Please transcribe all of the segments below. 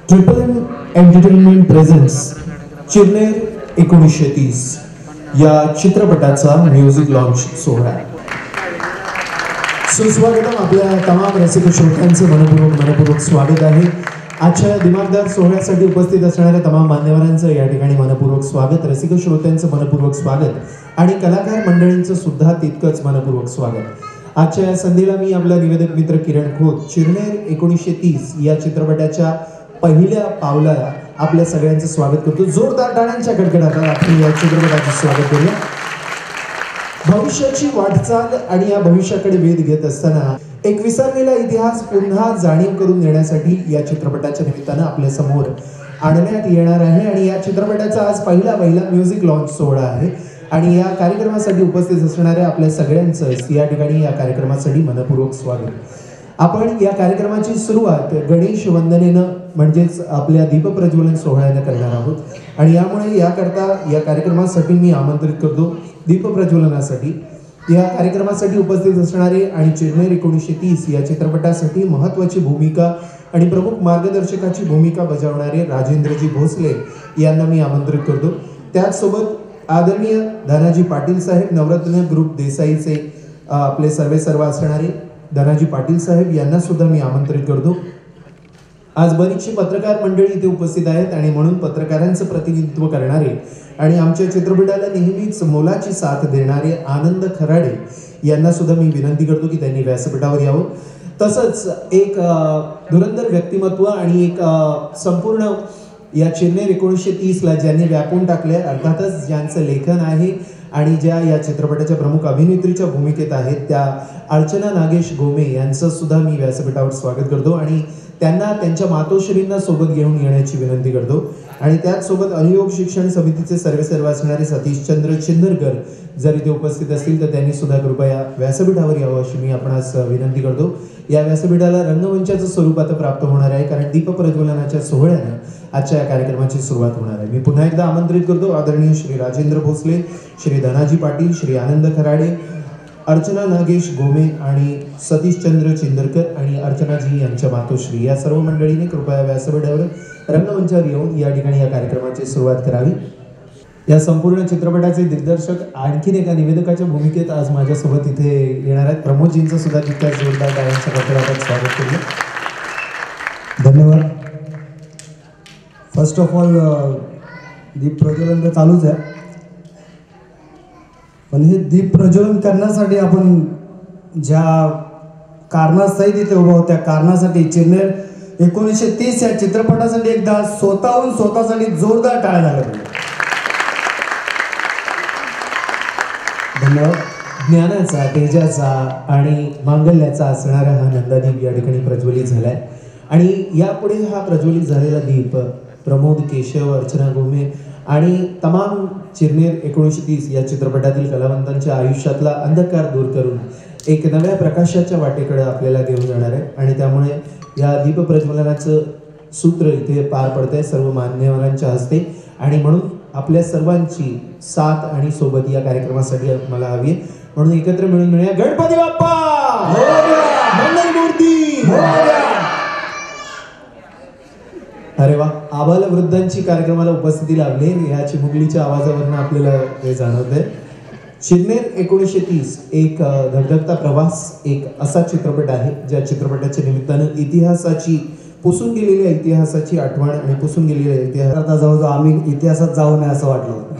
Triple M entertainment presents Chirner 1930 या चित्रपटाचा music launch सोहळा. सुस्वागतम. आपल्या तमाम रसिक श्रोत्यांचे मनपूर्वक स्वागत आहे. आजच्या दिमागदार सोहळ्यासाठी उपस्थित असणाऱ्या तमाम मान्यवरांचं या ठिकाणी मनपूर्वक स्वागत, रसिक श्रोत्यांचं मनपूर्वक स्वागत आणि कलाकार मंडळींचं सुद्धा तितकंच मनपूर्वक स्वागत. आजच्या या संधीला मी आपला निवेदक मित्र किरण खोत चिरनेर 1930 या चित्रपटाच्या पहिल्या पावलाला आपल्या सगळ्यांचं स्वागत करतो. जोरदार टाळ्यांच्या कडकडाटात आपण या चित्रपटाचं स्वागत करूया. भविष्याची वाटचाल आणि या भविष्याकडे वेध घेत असताना एक विसरलेला इतिहास पुन्हा जाणीव करून देण्यासाठी या चित्रपटाच्या निमित्तानं आपल्या समोर आणण्यात येणार आहे. आणि या चित्रपटाचा आज पहिला म्युझिक लॉन्च सोहळा आहे आणि या कार्यक्रमासाठी उपस्थित असणाऱ्या आपल्या सगळ्यांचं या ठिकाणी या कार्यक्रमासाठी मनपूर्वक स्वागत. आपण या कार्यक्रमाची सुरुवात गणेश वंदनेनं म्हणजेच आपल्या दीपप्रज्वलन सोहळ्यानं करणार आहोत आणि यामुळे या कार्यक्रमासाठी मी आमंत्रित करतो दीपप्रज्वलनासाठी. या कार्यक्रमासाठी उपस्थित असणारे आणि चिरनेर 1930 या चित्रपटासाठी महत्त्वाची भूमिका आणि प्रमुख मार्गदर्शकाची भूमिका बजावणारे राजेंद्रजी भोसले यांना मी आमंत्रित करतो. त्याचसोबत आदरणीय धनाजी पाटील साहेब, नवरत्न ग्रुप देसाईचे आपले सर्व असणारे धनाजी पाटील साहेब यांना सुद्धा मी आमंत्रित करतो. आज बरीचशी पत्रकार मंडळी इथे उपस्थित आहेत आणि म्हणून पत्रकारांचं प्रतिनिधित्व करणारे आणि आमच्या चित्रपटाला नेहमीच मोलाची साथ देणारे आनंद खराडे यांना सुद्धा मी विनंती करतो की त्यांनी व्यासपीठावर यावं. तसंच एक धुरंधर व्यक्तिमत्व आणि एक संपूर्ण या चिरनेर 1930ला ज्यांनी व्यापून टाकले, अर्थातच ज्यांचं लेखन आहे आणि ज्या या चित्रपटाच्या प्रमुख अभिनेत्रीच्या भूमिकेत आहेत त्या अर्चना नागेश गोमे यांचं सुद्धा मी व्यासपीठावर स्वागत करतो आणि त्यांना त्यांच्या मातोश्रींना सोबत घेऊन येण्याची विनंती करतो. आणि त्याचसोबत अनुयोग शिक्षण समितीचे सर्व असणारे सतीशचंद्र चिंदरकर जर इथे उपस्थित असतील तर त्यांनी सुद्धा कृपया व्यासपीठावर यावं अशी मी आपणास विनंती करतो. या व्यासपीठाला रंगमंचाचं स्वरूप आता प्राप्त होणार आहे कारण दीपप्रज्वलनाच्या सोहळ्यानं आजच्या या कार्यक्रमाची सुरुवात होणार आहे. मी पुन्हा एकदा आमंत्रित करतो आदरणीय श्री राजेंद्र भोसले, श्री धनाजी पाटील, श्री आनंद खराडे, अर्चना नागेश गोमे आणि सतीशचंद्र चिंदरकर आणि अर्चनाजी यांच्या मातोश्री या सर्व मंडळीने कृपया व्यासपीठावर रंगमंचावर येऊन या ठिकाणी या कार्यक्रमाची सुरुवात करावी. या संपूर्ण चित्रपटाचे दिग्दर्शक आणखीन एका निवेदकाच्या भूमिकेत आज माझ्यासोबत इथे येणार आहेत. प्रमोदजींचं सुद्धा तितक्याच जोरदार टाळ्यांच्या कडकडाटात स्वागत करूया. धन्यवाद. फर्स्ट ऑफ ऑल दीप प्रज्वलन तर चालूच आहे, पण हे दीप प्रज्वलन करण्यासाठी आपण ज्या कारणासहित इथे उभा आहोत त्या कारणासाठी चिरनेर 1930 या चित्रपटासाठी एकदा स्वतःसाठी जोरदार टाळ्या झाल्या पाहिजे. धन्यवाद. ज्ञानाचा, तेजाचा आणि मांगल्याचा असणारा हा नंदादीप या ठिकाणी प्रज्वलित झालाय आणि यापुढे हा प्रज्वलित झालेला दीप प्रमोद केशव, अर्चना गोमे आणि तमाम चिरनेर 1930 या चित्रपटातील कलावंतांच्या आयुष्यातला अंधकार दूर करून एक नव्या प्रकाशाच्या वाटेकडे आपल्याला घेऊन जाणार आहे. आणि त्यामुळे या दीपप्रज्वलनाचं सूत्र इथे पार पडतंय सर्व मान्यवरांच्या हस्ते आणि म्हणून आपल्या सर्वांची साथ आणि सोबत या कार्यक्रमासाठी मला हवी आहे. म्हणून एकत्र मिळून मिळूया गणपती बाप्पा मंगलमूर्ती. अरे वा, आबाल वृद्धांची कार्यक्रमाला उपस्थिती लाभली या चिमुकलीच्या आवाजावरून आपल्याला हे जाणवतंय. चिरनेर 1930 एक धगधगता प्रवास, एक असा चित्रपट आहे ज्या चित्रपटाच्या निमित्तानं पुसून गेलेल्या इतिहासाची आठवण आणि पुसून गेलेल्या इतिहासात जवळजवळ आम्ही इतिहासात जाऊ नये असं वाटलं होतं.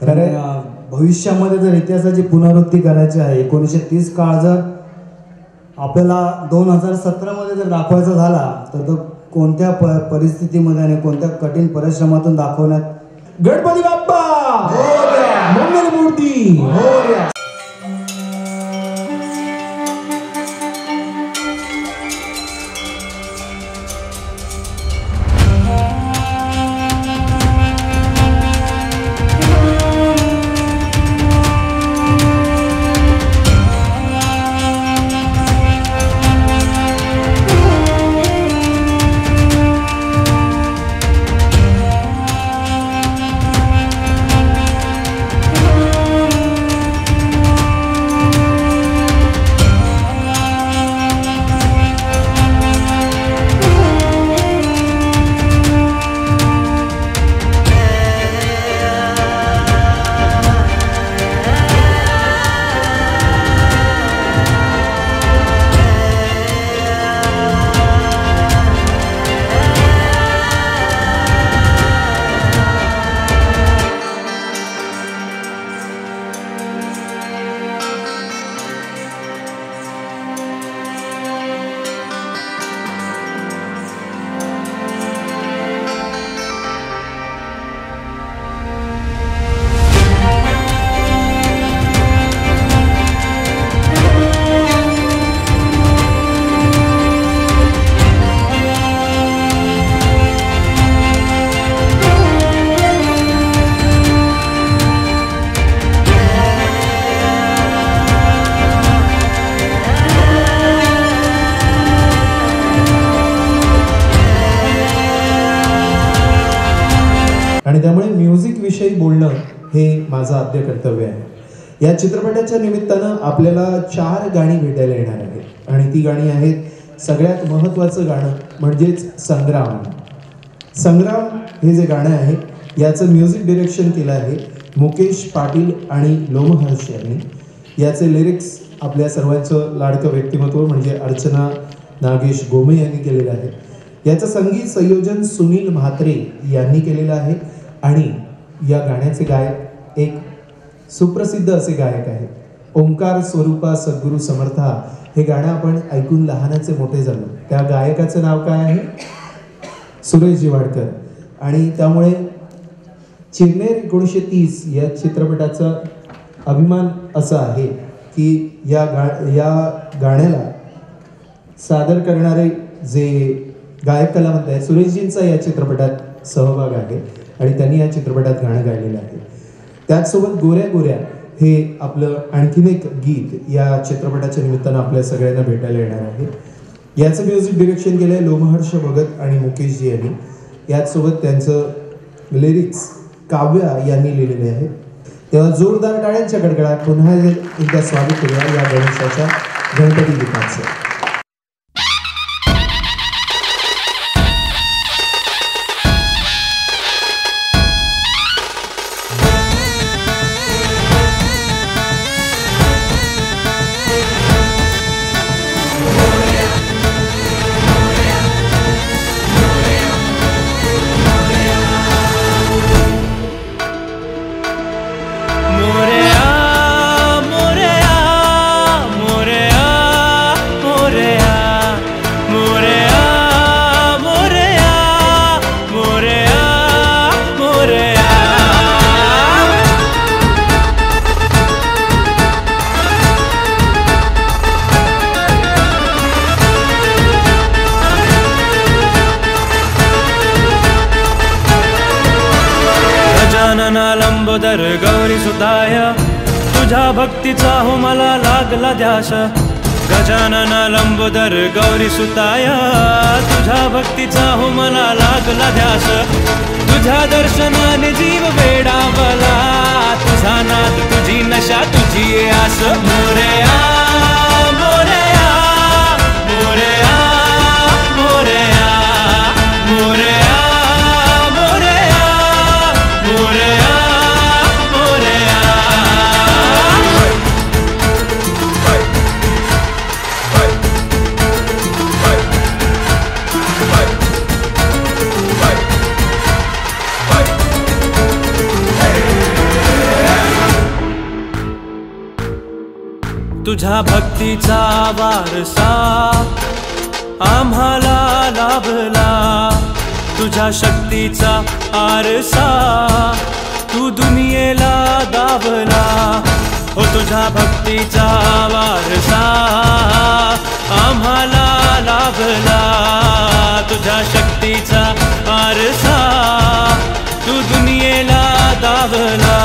कारण भविष्यामध्ये जर इतिहासाची पुनरावृत्ती करायची आहे, 1930 काळ जर आपल्याला 2017 मध्ये जर दाखवायचा झाला तर तो कोणत्या परिस्थितीमध्ये आणि कोणत्या कठीण परिश्रमातून दाखवण्यात गणपती बाप्पा मंगलमूर्ती. आणि त्यामुळे म्युझिक विषयी बोलणं हे माझं आद्य कर्तव्य आहे. या चित्रपटाच्या निमित्तानं आपल्याला 4 गाणी भेटायला येणार आहेत आणि ती गाणी आहेत सगळ्यात महत्त्वाचं गाणं म्हणजेच संग्राम. संग्राम हे जे गाणं आहे याचं म्युझिक डिरेक्शन केलं आहे मुकेश पाटील आणि लोमहर्ष यांनी. याचे लिरिक्स आपल्या सर्वांचं लाडकं व्यक्तिमत्व म्हणजे अर्चना नागेश गोमे यांनी केलेलं आहे. याचं संगीत संयोजन सुनील म्हात्रे यांनी केलेलं आहे आणि या गाण्याचे गायक एक सुप्रसिद्ध असे गायक आहेत ओंकार स्वरूपा सद्गुरू समर्था. हे गाणं आपण ऐकून लहानाचे मोठे झालो. त्या गायकाचं नाव काय आहे? सुरेश जिवाडकर. आणि त्यामुळे चिरनेर 1930 या चित्रपटाचा अभिमान असा आहे की या गाण्याला सादर करणारे जे गायक कलावंत आहेत सुरेशजींचा या चित्रपटात सहभाग आहे आणि त्यांनी या चित्रपटात गाणं गायलेलं आहे. त्याचसोबत गोऱ्या गोऱ्या हे आपलं आणखीन एक गीत या चित्रपटाच्या निमित्तानं आपल्या सगळ्यांना भेटायला येणार आहे. याचं म्युझिक डिरेक्शन केलं आहे लोमहर्ष भगत आणि मुकेशजी यांनी. याचसोबत त्यांचं लिरिक्स काव्या यांनी लिहिलेले आहे. तेव्हा जोरदार टाळ्यांच्या कडकडाट पुन्हा एकदा स्वागत करूया या गणेशाच्या गणपती गीताचं. लंबोदर गौरी सुताय तुझ्या भक्तीचा हो मला लागला ध्यास. गजानन लंबोदर गौरी सुताय तुझ्या भक्तीचा हो मला लागला ध्यास. तुझ्या दर्शनाने जीव वेडावला तुझा नाद तुझी नशा तुझी आस. मोरया मोरया मोरया मोरया मोरया मोरया मोरया. तुझ्या भक्तीचा वारसा आम्हाला लाभला. तुझ्या शक्तीचा आरसा तू दुनियेला दावला. हो तुझ्या भक्तीचा वारसा आम्हाला लाभला. तुझ्या शक्तीचा आरसा तू दुनियेला दावला.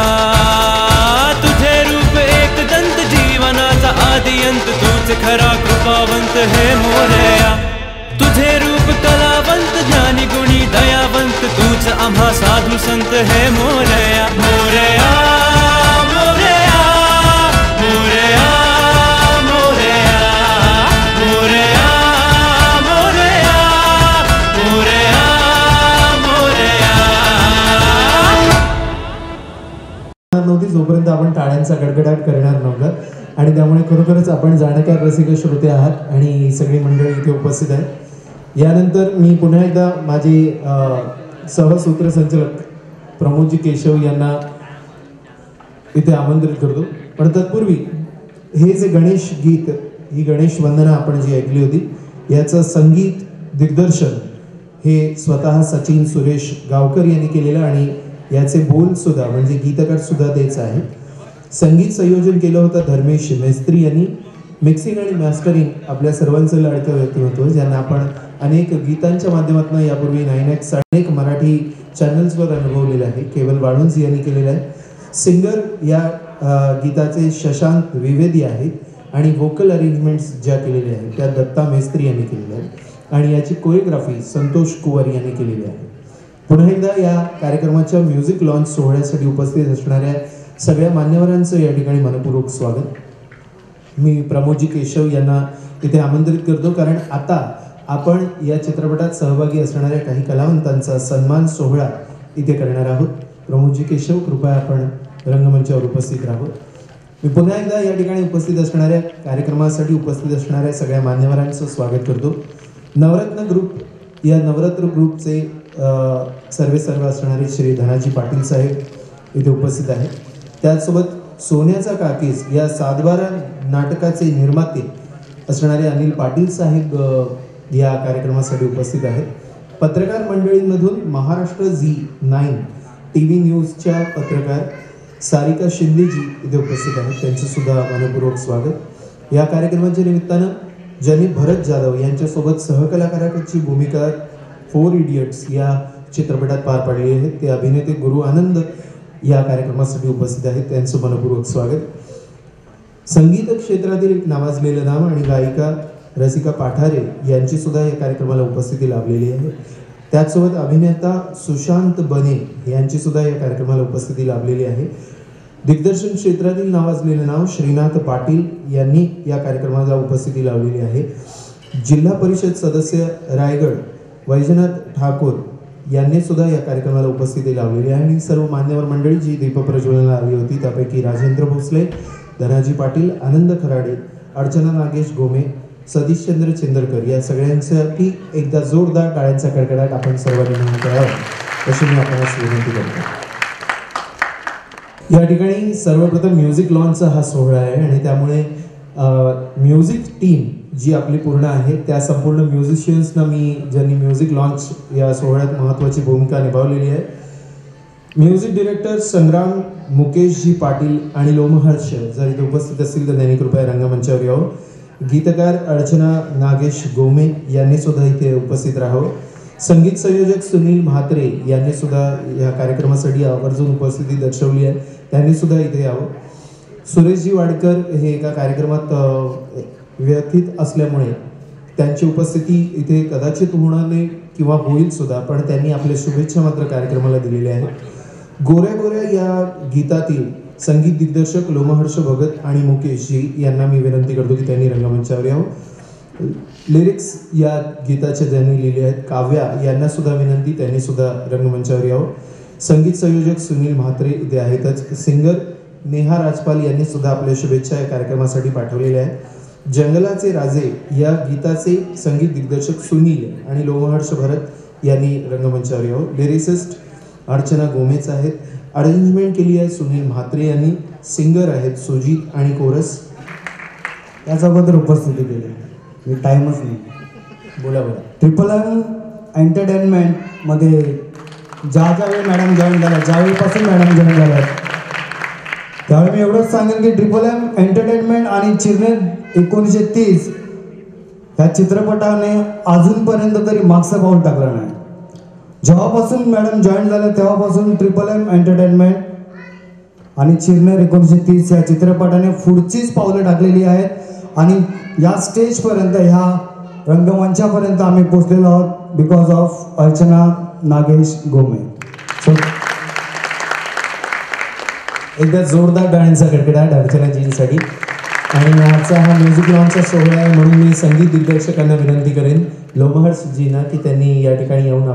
तुझे रूप एक दंत जीवनाचा आदिअंत तूच खरा कृपावंत हे मोरया. तुझे रूप कलावंत ज्ञानी गुणी दयावंत तूच आम्हा साधू संत हे मोरया. मोरया मोरया मोरया मोरया मोरया मोरया मोरया मोरया. नव्हती जोपर्यंत आपण टाळ्यांचा गडगडाट करणार नव्हतं आणि त्यामुळे खरोखरच आपण जाणकार रसिक श्रोते आहात आणि सगळी मंडळी इथे उपस्थित आहेत. यानंतर मी पुन्हा एकदा माझे सहसूत्रसंचालक प्रमोदजी केशव यांना इथे आमंत्रित करतो. पण तत्पूर्वी हे जे गणेश गीत ही गणेश वंदना आपण जी ऐकली होती याचं संगीत दिग्दर्शन हे स्वतः सचिन सुरेश गावकर यांनी केलेलं आणि याचे बोल सुद्धा म्हणजे गीतकार सुद्धा तेच आहे. संगीत संयोजन केलं होतं धर्मेश मेस्त्री यांनी. मिक्सिंग आणि मास्टरिंग आपल्या सर्वांचं लाडकं व्यक्तिमत्व ज्यांना आपण अनेक गीतांच्या माध्यमातून यापूर्वी 9X अनेक मराठी चॅनल्सवर अनुभवलेलं आहे. केवल वाळुंज यांनी केलेलं आहे. सिंगर या गीताचे शशांक द्विवेदी आहेत आणि व्होकल अरेंजमेंट्स ज्या केलेल्या आहेत त्या दत्ता मेस्त्री यांनी केलेल्या आहेत आणि याची कोरिओग्राफी संतोष कुवर यांनी केलेली आहे. पुन्हा एकदा या कार्यक्रमाच्या म्युझिक लॉन्च सोहळ्यासाठी उपस्थित असणाऱ्या सगळ्या मान्यवरांचं या ठिकाणी मनपूर्वक स्वागत। मी प्रमोदजी केशव यांना इथे आमंत्रित करतो, कारण आता आपण या चित्रपटात सहभागी असणाऱ्या काही कलावंतांचा सन्मान सोहळा इथे करणार आहोत। प्रमोदजी केशव, कृपया आपण रंगमंचावर उपस्थित राहावं। मी पुन्हा एकदा या ठिकाणी उपस्थित असणाऱ्या कार्यक्रमासाठी उपस्थित असणाऱ्या सगळ्या मान्यवरांचं स्वागत करतो। नवरत्न ग्रुप या नवरत्न ग्रुपचे सर्व असणारे श्री धनाजी पाटील साहेब इथे उपस्थित आहेत। त्याचसोबत सोन्याचा काकीज या सातबारा नाटकाचे निर्माते असणारे अनिल पाटील साहेब या कार्यक्रमासाठी उपस्थित आहेत। पत्रकार मंडळींमधून महाराष्ट्र Z9 TV न्यूजच्या पत्रकार सारिका शिंदेजी इथे उपस्थित आहेत, त्यांचं सुद्धा मनपूर्वक स्वागत। या कार्यक्रमाच्या निमित्तानं ज्यांनी भरत जाधव यांच्यासोबत सहकलाकाराची भूमिका 4 इडियट्स या चित्रपटात पार पाडली आहे, ते अभिनेते गुरु आनंद या कार्यक्रमासाठी उपस्थित आहेत, त्यांचं मनपूर्वक स्वागत। संगीत क्षेत्रातील एक नावाजलेलं नाव आणि गायिका रसिका पाठारे यांची सुद्धा या कार्यक्रमाला उपस्थिती लाभलेली आहे। त्याचसोबत अभिनेता सुशांत बने यांची सुद्धा या कार्यक्रमाला उपस्थिती लाभलेली आहे। दिग्दर्शन क्षेत्रातील नावाजलेलं नाव श्रीनाथ पाटील यांनी या कार्यक्रमाला उपस्थिती लावलेली आहे। जिल्हा परिषद सदस्य रायगड वैजनाथ ठाकूर यांनी सुद्धा या कार्यक्रमाला उपस्थिती लावलेली आहे। आणि सर्व मान्यवर मंडळी जी दीपप्रज्वलनाला आली होती त्यापैकी राजेंद्र भोसले, धनाजी पाटील, आनंद खराडे, अर्चना नागेश गोमे, सतीशचंद्र चिंदरकर या सगळ्यांसाठी एकदा जोरदार टाळ्यांचा कडकडाट आपण सर्वांनी म्हणून करावा अशी मी आपणास विनंती करतो। या ठिकाणी सर्वप्रथम म्युझिक लॉन्चचा हा सोहळा आहे आणि त्यामुळे म्युझिक टीम जी आपली पूर्ण आहे त्या संपूर्ण म्युझिशियन्सना मी ज्यांनी म्युझिक लॉन्च या सोहळ्यात महत्त्वाची भूमिका निभावलेली आहे, म्युझिक डिरेक्टर संग्राम मुकेशजी पाटील आणि लोमहर्ष जर इथे उपस्थित असतील तर त्यांनी कृपया रंगमंचावर यावं। गीतकार अर्चना नागेश गोमे यांनी सुद्धा इथे उपस्थित राहावं। संगीत संयोजक सुनील म्हात्रे यांनी सुद्धा या कार्यक्रमासाठी आवर्जून उपस्थिती दर्शवली आहे, त्यांनी सुद्धा इथे यावं। सुरेशजी वाडकर हे एका कार्यक्रमात व्यथित असल्यामुळे त्यांची उपस्थिती इथे कदाचित होणार नाही किंवा होईल सुद्धा, पण त्यांनी आपल्या शुभेच्छा मात्र कार्यक्रमाला दिलेल्या आहेत। गोऱ्या गोऱ्या या गीतातील संगीत दिग्दर्शक लोमहर्ष भगत आणि मुकेशजी यांना मी विनंती करतो की त्यांनी रंगमंचावर यावं। लिरिक्स या गीताचे ज्यांनी लिहिले आहेत काव्या यांना सुद्धा विनंती, त्यांनी सुद्धा रंगमंचावर यावं। संगीत संयोजक सुनील म्हात्रे इथे आहेतच। सिंगर नेहा राजपाल यांनी सुद्धा आपल्या शुभेच्छा या कार्यक्रमासाठी पाठवलेल्या आहेत। जंगलाचे राजे या गीताचे संगीत दिग्दर्शक सुनील आणि लोमहर्ष भरत यांनी रंगमंचावर यावं। लिरिसिस्ट अर्चना गोमेच आहेत। अरेंजमेंट केली आहे सुनील म्हात्रे यांनी। सिंगर आहेत सुजित आणि कोरस याच अगोदर उपस्थिती केली, मी टाईमच नाही बोला बोला। ट्रिपल एम एंटरटेनमेंटमध्ये ज्यावेळी मॅडम जॉईन झाल्या, ज्यावेळीपासून मॅडम जॉईन झाल्या त्यावेळी मी एवढंच सांगेन की ट्रिपल एम एंटरटेनमेंट आणि चिरनेर 1930 ह्या चित्रपटाने अजूनपर्यंत तरी मागचं पाऊल टाकलं नाही। जेव्हापासून मॅडम जॉईन झाल्या तेव्हापासून ट्रिपल एम एंटरटेनमेंट आणि चिरनेर 1930 या चित्रपटाने पुढचीच पावलं टाकलेली आहेत आणि या स्टेजपर्यंत ह्या रंगमंचापर्यंत आम्ही पोहोचलेलो आहोत because of Archana Nagesh गोमे। So एकदा जोरदार टाळ्यांचा कडकडाट अर्चनाजींसाठी। आणि आजचा हा म्युझिक लॉन्चचा सोहळा आहे म्हणून मी संगीत दिग्दर्शकांना विनंती करेन लोमहर्षजींना की त्यांनी या ठिकाणी येऊन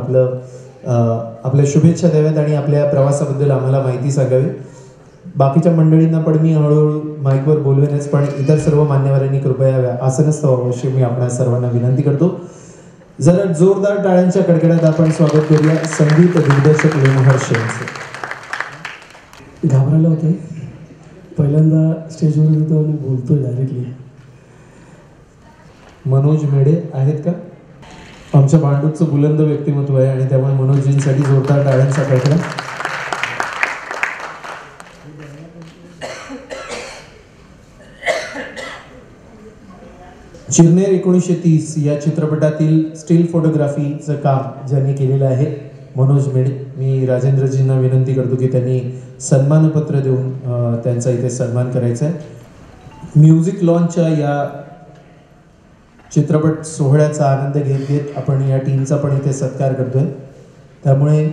आपल्या शुभेच्छा द्याव्यात आणि आपल्या प्रवासाबद्दल आम्हाला माहिती सांगावी। बाकीच्या मंडळींना पण मी हळूहळू माईकवर बोलवेनच, पण इतर सर्व मान्यवरांनी कृपया आसनस्थ व्हावं अशी मी आपल्या सर्वांना विनंती करतो। जरा जोरदार टाळ्यांच्या कडकडाट आपण स्वागत करूया संगीत दिग्दर्शक लोमहर्ष यांचं। घाबरायला होते, पहिल्यांदा स्टेजवर येतो आणि बोलतोय डायरेक्टली। मनोज मेढे आहेत का? आमच्या भांडूपचं बुलंद व्यक्तिमत्व आहे आणि त्यामुळे मनोजजींसाठी जोरदार टाळ्यांचा कडकडाट। चिरनेर 1930 या चित्रपटातील स्टील फोटोग्राफीचं काम ज्यांनी केलेलं आहे मनोज मेढे, मी राजेंद्रजींना विनंती करतो की त्यांनी सन्मानपत्र देऊन त्यांचा इथे सन्मान करायचा आहे। म्युझिक लॉन्चच्या या चित्रपट सोहळ्याचा आनंद घेत घेत आपण या टीमचा पण इथे सत्कार करतोय, त्यामुळे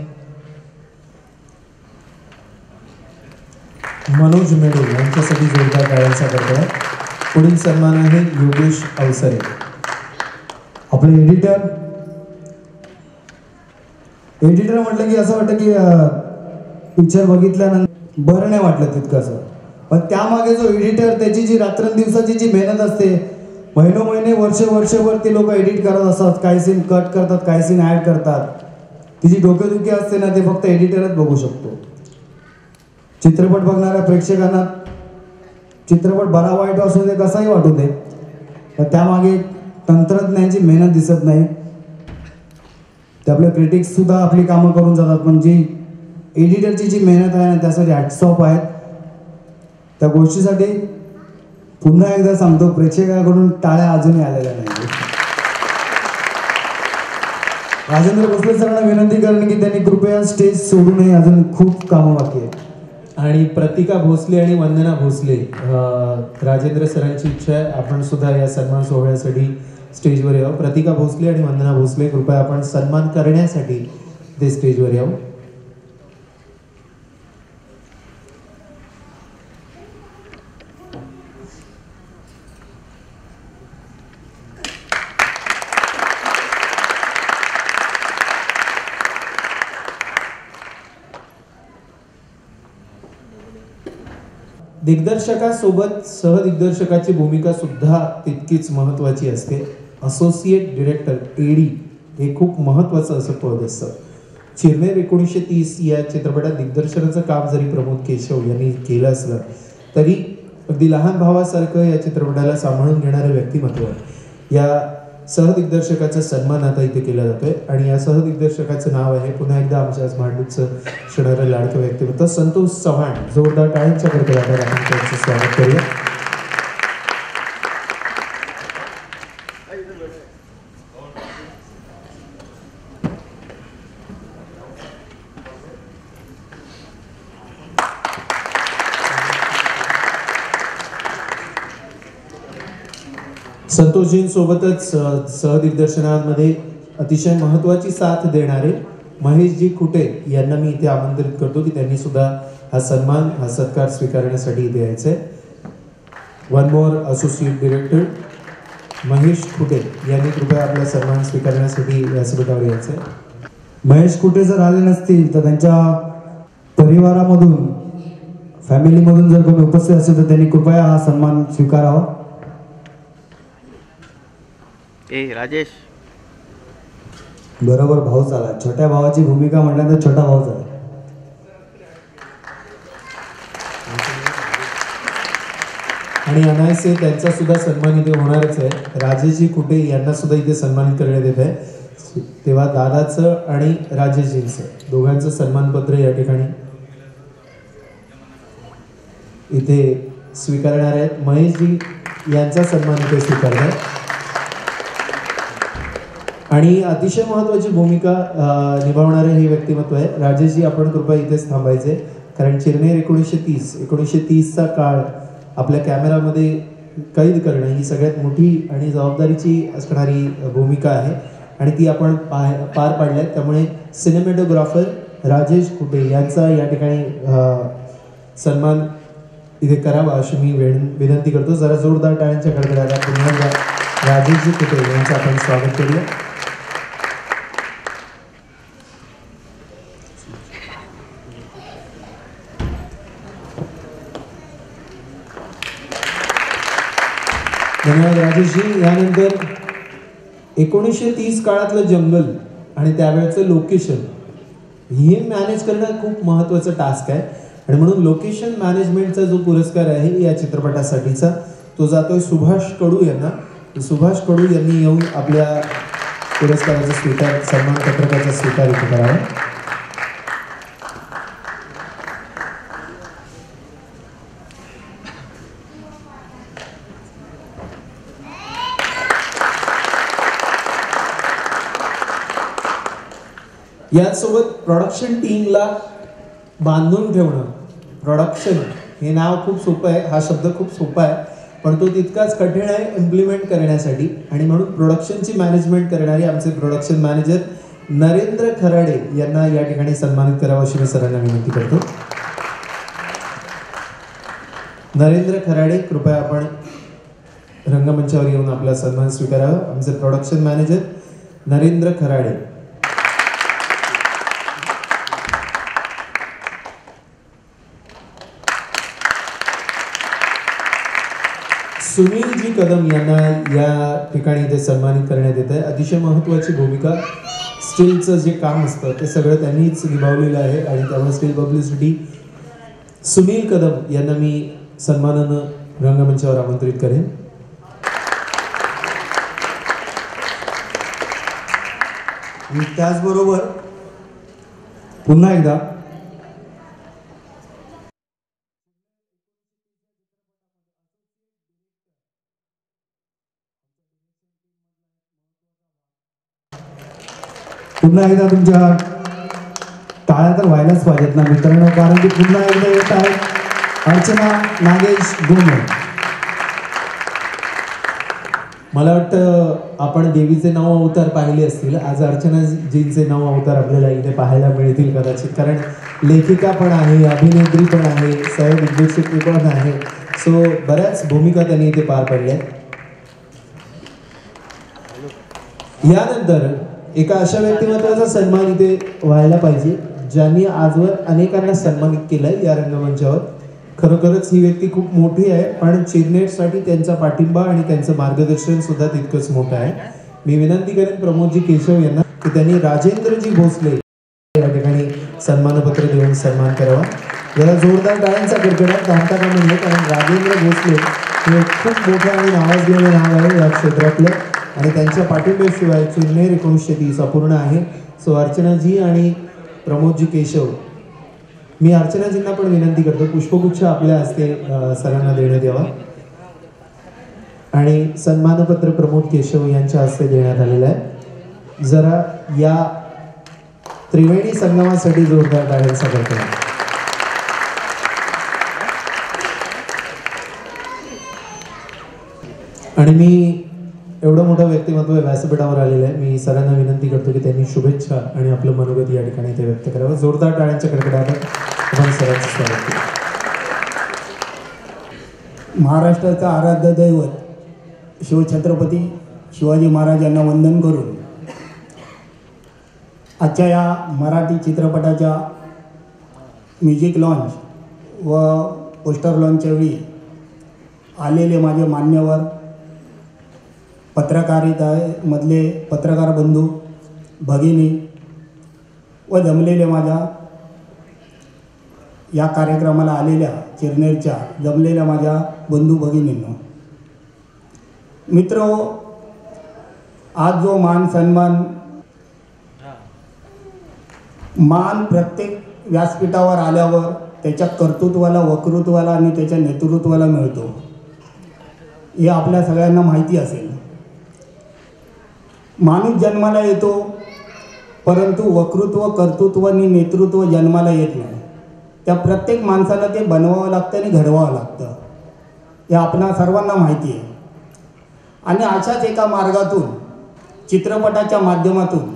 मनोज मेडे यांच्यासाठी जोरदार टाळ्यांचा कडकडाट. पुढील सन्मान आहे योगेश अवसरे. आपले एडिटर म्हटलं की असं वाटतं की पिक्चर बघितल्यानंतर बरं नाही वाटलं तितकंसं, पण त्यामागे जो एडिटर त्याची जी रात्रंदिवसाची जी मेहनत असते, महिनोमहिने वर्षभर ते लोक एडिट करत असतात, काही सीन कट करतात, काही सीन ॲड करतात. ती जी डोकेदुखी असते ना, ते फक्त एडिटरच बघू शकतो. चित्रपट बघणाऱ्या प्रेक्षकांना चित्रपट बरा वाईट असू दे, कसाही वाटू दे, तर त्यामागे तंत्रज्ञानाची मेहनत दिसत नाही. ते आपले क्रिटिक्स सुद्धा आपली कामं करून जातात, पण जी एडिटरची जी मेहनत आहे ना, त्यासाठी हॅट्स ऑफ आहेत. त्या गोष्टीसाठी पुन्हा एकदा सांगतो, प्रेक्षकांकडून टाळ्या अजूनही आलेल्या नाही. राजेंद्र भोसले सरांना विनंती करेन की त्यांनी कृपया स्टेज सोडू नये, अजून खूप कामं बाकी आहेत. आणि प्रतिका भोसले आणि वंदना भोसले, राजेंद्र सरांची इच्छा आहे आपण सुद्धा या सन्मान सोहळ्यासाठी स्टेजवर यावं. प्रतिका भोसले आणि वंदना भोसले, कृपया आपण सन्मान करण्यासाठी ते स्टेजवर यावं. दिग्दर्शकासोबत सहदिग्दर्शकाची भूमिका सुद्धा तितकीच महत्त्वाची असते. असोसिएट डिरेक्टर एडी हे खूप महत्त्वाचं असं पद असतं. चिरनेर 1930 या चित्रपटात दिग्दर्शनाचं काम जरी प्रमोद केशव यांनी केलं असलं तरी अगदी लहान भावासारखं या चित्रपटाला सांभाळून घेणारं व्यक्तिमत्व या सहदिग्दर्शकाचा सन्मान आता इथे केला जातोय. आणि या सहदिग्दर्शकाचं नाव आहे पुन्हा एकदा आमच्या आज भांडूपचं क्षणारं लाडकं व्यक्तिमत्व संतोष चव्हाण. जोरदार टाळ्यांच्या कडकडाटात आपण त्यांचं स्वागत करूया. संतोषजींसोबतच सहदिग्दर्शनामध्ये अतिशय महत्त्वाची साथ देणारे महेशजी खुटे यांना मी इथे आमंत्रित करतो की त्यांनी सुद्धा हा सन्मान हा सत्कार स्वीकारण्यासाठी इथे यायचंय. One more associate director Mahesh Khute यांनी कृपया आपला सन्मान स्वीकारण्यासाठी व्यासपीठावर यायचंय. महेश खुटे जर आले नसतील तर त्यांच्या परिवारामधून फॅमिलीमधून जर कोणी उपस्थित असेल तर त्यांनी कृपया हा सन्मान स्वीकारावा. राजेश बरोबर भाऊ झाला. छोट्या भावाची भूमिका म्हटल्यानंतर छोटा भाऊ झाला. आणि अनायसे त्यांचा सुद्धा सन्मान इथे होणारच आहे. राजेशजी खुटे यांना सुद्धा इथे सन्मानित करण्यात येत आहे. तेव्हा दादाचं आणि राजेशजींचं दोघांचं सन्मानपत्र या ठिकाणी इथे स्वीकारणार आहेत. महेशजी यांचा सन्मान इथे स्वीकारणार आणि अतिशय महत्त्वाची भूमिका निभावणारे हे व्यक्तिमत्व आहे. राजेशजी आपण कृपया इथेच थांबायचे, कारण चिरनेर 1930चा काळ आपल्या कॅमेरामध्ये कैद करणं ही सगळ्यात मोठी आणि जबाबदारीची असणारी भूमिका आहे आणि ती आपण पार पाडल्यात. त्यामुळे सिनेमॅटोग्राफर राजेश खुटे यांचा या ठिकाणी सन्मान इथे करावा अशी मी विनंती करतो. जरा जोरदार टाळ्यांच्या कडकडाटात पुन्हा राजेशजी खुटे यांचं आपण स्वागत करूया. धन्यवाद राजेशजी. यानंतर 1930 काळातलं जंगल आणि त्यावेळेचं लोकेशन हे मॅनेज करणं खूप महत्त्वाचं टास्क आहे आणि म्हणून लोकेशन मॅनेजमेंटचा जो पुरस्कार आहे या चित्रपटासाठीचा तो जातोय सुभाष कडू यांना. सुभाष कडू यांनी येऊन आपल्या पुरस्काराचा स्वीकार सन्मान पत्रकाचा स्वीकार इथे करावा. याचसोबत प्रोडक्शन टीमला बांधून ठेवणं. प्रोडक्शन हे नाव खूप सोपं आहे, हा शब्द खूप सोपा आहे, पण तो तितकाच कठीण आहे इम्प्लिमेंट करण्यासाठी. आणि म्हणून प्रोडक्शनची मॅनेजमेंट करणारे आमचे प्रोडक्शन मॅनेजर नरेंद्र खराडे यांना या ठिकाणी सन्मानित करावं अशी मी सरांना विनंती करतो. नरेंद्र खराडे, कृपया आपण रंगमंचावर येऊन आपला सन्मान स्वीकारावा. आमचे प्रोडक्शन मॅनेजर नरेंद्र खराडे. सुनीलजी कदम यांना या ठिकाणी इथे सन्मानित करण्यात येत आहे. अतिशय महत्त्वाची भूमिका, स्टीलचं जे काम असतं ते सगळं त्यांनीच निभावलेलं आहे आणि त्यामुळे स्टील पब्लिसिटी सुनील कदम यांना मी सन्मानानं रंगमंचावर आमंत्रित करेन. आणि त्याचबरोबर पुन्हा एकदा तुमच्या टाळ्या तर व्हायलाच पाहिजेत ना मित्रांनो, कारण की पुन्हा एकदा येत आहेत अर्चना नागेश गोमे. मला वाटतं आपण देवीचे 9 अवतार पाहिले असतील. आज अर्चनाजींचे 9 अवतार आपल्याला इथे पाहायला मिळतील कदाचित, कारण लेखिका पण आहे, अभिनेत्री पण आहे, सहदिग्दर्शक पण आहे. सो बऱ्याच भूमिका त्यांनी इथे पार पाडल्या. यानंतर एका अशा व्यक्तिमत्वाचा सन्मान इथे व्हायला पाहिजे ज्यांनी आजवर अनेकांना सन्मानित केलंय या रंगमंचावर. खरोखरच ही व्यक्ती खूप मोठी आहे, पण चिरनेटसाठी त्यांचा पाठिंबा आणि त्यांचं मार्गदर्शन सुद्धा तितकंच मोठं आहे. मी विनंती करेन प्रमोदजी केशव यांना की त्यांनी राजेंद्रजी भोसले या ठिकाणी सन्मानपत्र देऊन सन्मान करावा. याला जोरदार टाळ्यांचा कडकडाट थांबता कामा नये, कारण राजेंद्र भोसले हे खूप मोठं आणि नावाजलेलं नाव आहे या क्षेत्रातलं आणि त्यांच्या पाठिंब्याशिवाय चिरनेर 1930 अपूर्ण आहे. सो अर्चनाजी आणि प्रमोदजी केशव, मी अर्चनाजींना पण विनंती करतो पुष्पगुच्छ आपल्या हस्ते सरांना देण्यात यावा आणि सन्मानपत्र प्रमोद केशव यांच्या हस्ते देण्यात आलेलं आहे. जरा या त्रिवेणी संगमासाठी जोरदार टाळ्यांचा कडकडाट. आणि मी एवढं मोठं व्यक्तिमत्व व्यासपीठावर आलेलं आहे, मी सरांना विनंती करतो की त्यांनी शुभेच्छा आणि आपलं मनोगत या ठिकाणी ते व्यक्त करावं. जोरदार टाळ्यांच्या कडकडाटात आपण सरांचं स्वागत केलं. महाराष्ट्राचा आराध्य दैवत शिवछत्रपती शिवाजी महाराज यांना वंदन करून आजच्या या मराठी चित्रपटाच्या म्युझिक लॉन्च व पोस्टर लॉन्चच्या वेळी आलेले माझे मान्यवर, पत्रकारितेमधले पत्रकार बंधू भगिनी व जमलेले माझ्या या कार्यक्रमाला आलेल्या चिरनेरच्या जमलेल्या माझ्या बंधू भगिनींनो, मित्र, आज जो मान सन्मान प्रत्येक व्यासपीठावर आल्यावर त्याच्या कर्तृत्वाला, वक्तृत्वाला आणि त्याच्या नेतृत्वाला मिळतो हे आपल्या सगळ्यांना माहिती असेल. माणूस जन्माला येतो, परंतु वक्तृत्व, कर्तृत्व आणि नेतृत्व जन्माला येत नाही. त्या प्रत्येक माणसाला ते बनवावं लागतं आणि घडवावं लागतं, हे आपणा सर्वांना माहिती आहे. आणि अशाच एका मार्गातून, चित्रपटाच्या माध्यमातून,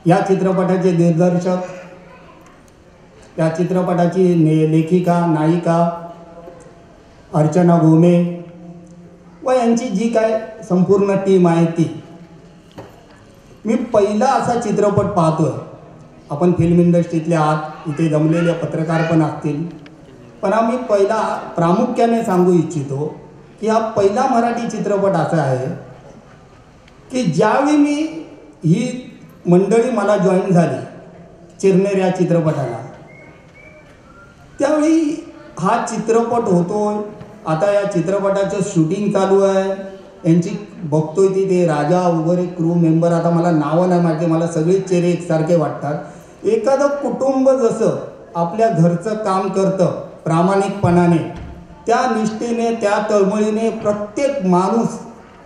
या चित्रपटाचे दिग्दर्शक, या चित्रपटाची लेखिका, नायिका अर्चना गोमे व यांची जी काय संपूर्ण टीम आहे ती, मी पहिला असा चित्रपट पाहतोय. आपण फिल्म इंडस्ट्रीतले आहात, इथे जमलेले पत्रकार पण असतील, पण आम्ही पहिला प्रामुख्याने सांगू इच्छितो की हा पहिला मराठी चित्रपट असा आहे की ज्यावेळी मी ही मंडळी मला जॉईन झाली चिरनेर या चित्रपटाला, त्यावेळी हा चित्रपट होतोय. आता या चित्रपटाचं शूटिंग चालू आहे, यांची बघतोय ते राजा वगैरे क्रू मेंबर, आता मला नावं नाही माहिती, मला सगळेच चेहरे एकसारखे वाटतात. एखादं कुटुंब जसं आपल्या घरचं काम करतं प्रामाणिकपणाने, त्या निष्ठेने, त्या तळमळीने प्रत्येक माणूस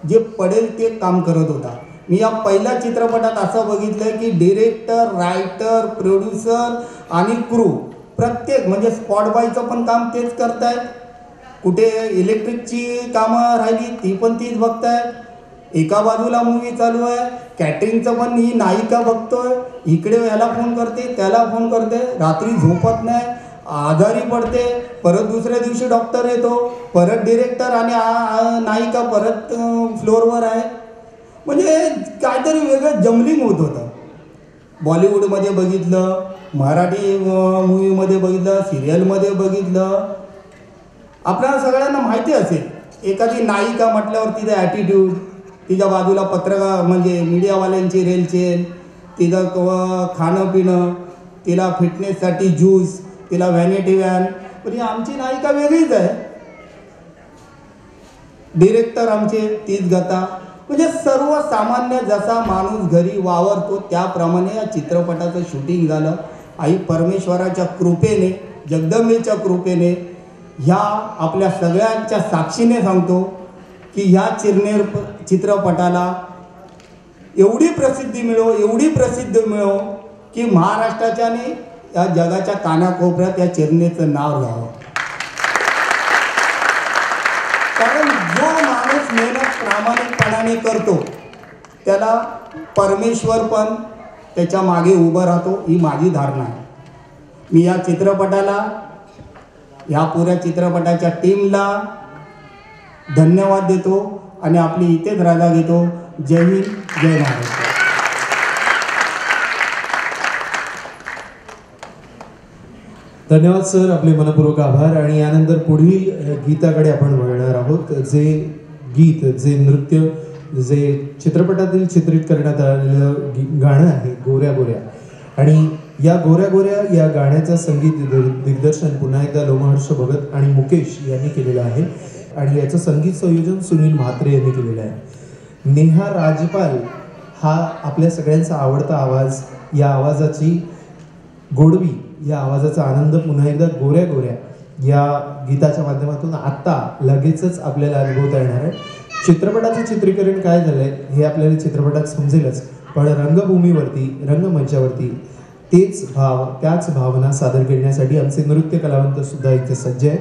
जे पडेल ते काम करत होता. मी या पहिल्या चित्रपटात असं बघितलं की डिरेक्टर, रायटर, प्रोड्युसर आणि क्रू प्रत्येक, म्हणजे स्पॉट बॉयचं पण काम तेच करतायत, कुठे इलेक्ट्रिकची कामं राहिली ती पण तीच बघतायत, एका बाजूला मूवी चालू आहे, कॅटरिंगचं पण ही नायिका बघतोय, इकडे याला फोन करते, त्याला फोन करते, रात्री झोपत नाही, आजारी पडते, परत दुसऱ्या दिवशी डॉक्टर येतो, परत डिरेक्टर आणि नायिका परत फ्लोअरवर आहे. म्हणजे काहीतरी वेगळं जमलिंग होत होतं. बॉलिवूडमध्ये बघितलं, मराठी मूवीमध्ये बघितलं, सिरियलमध्ये बघितलं. आपल्याला सगळ्यांना माहिती असेल, एखादी नायिका म्हटल्यावर तिचा ॲटिट्यूड, तिच्या बाजूला पत्रकार म्हणजे मीडियावाल्यांची रेलचेल, तिचं खाणं पिणं, तिला फिटनेससाठी ज्यूस, तिला व्हॅनिटी व्हॅन. म्हणजे आमची नायिका वेगळीच आहे. डिरेक्टर आमचे तीच गता. म्हणजे सर्वसामान्य जसा माणूस घरी वावरतो त्याप्रमाणे या चित्रपटाचं शूटिंग झालं. आई परमेश्वराच्या कृपेने, जगदंबेच्या कृपेने, ह्या आपल्या सगळ्यांच्या साक्षीने सांगतो की ह्या चित्रपटाला एवढी प्रसिद्धी मिळो की महाराष्ट्राच्या आणि या जगाच्या कानाकोपऱ्यात या चिरणेचं नाव घ्यावं. कारण जो माणूस मेहनत प्रामाणिकपणाने करतो त्याला परमेश्वर पण त्याच्या मागे उभं राहतो, ही माझी धारणा आहे. मी या चित्रपटाला, ह्या पुऱ्या चित्रपटाच्या टीमला धन्यवाद देतो आणि आपली इथेच रजा घेतो. जय हिंद, जय महाराष्ट्र. धन्यवाद सर, आपले मनपूर्वक आभार. आणि यानंतर पुढील गीताकडे आपण वळणार आहोत. जे गीत, जे नृत्य, जे चित्रपटातील चित्रित करण्यात आलेलं गाणं आहे गोऱ्या गोऱ्या. आणि या गोऱ्या गोऱ्या या गाण्याचं संगीत दिग्दर्शन पुन्हा एकदा लोमहर्ष भगत आणि मुकेश यांनी केलेलं आहे. आणि याचं संगीत संयोजन सुनील म्हात्रे यांनी केलेलं आहे. नेहा राजपाल हा आपल्या सगळ्यांचा आवडता आवाज. या आवाजाची गोडवी, या आवाजाचा आनंद पुन्हा एकदा गोऱ्या गोऱ्या या गीताच्या माध्यमातून आत्ता लगेचच आपल्याला अनुभवता येणार आहे. चित्रपटाचं चित्रीकरण काय झालंय हे आपल्याला चित्रपटात समजेलच, पण रंगभूमीवरती, रंगमंचावरती तेच भाव, त्याच भावना सादर करण्यासाठी आमचे नृत्य कलावंत सुद्धा इथे सज्ज आहे.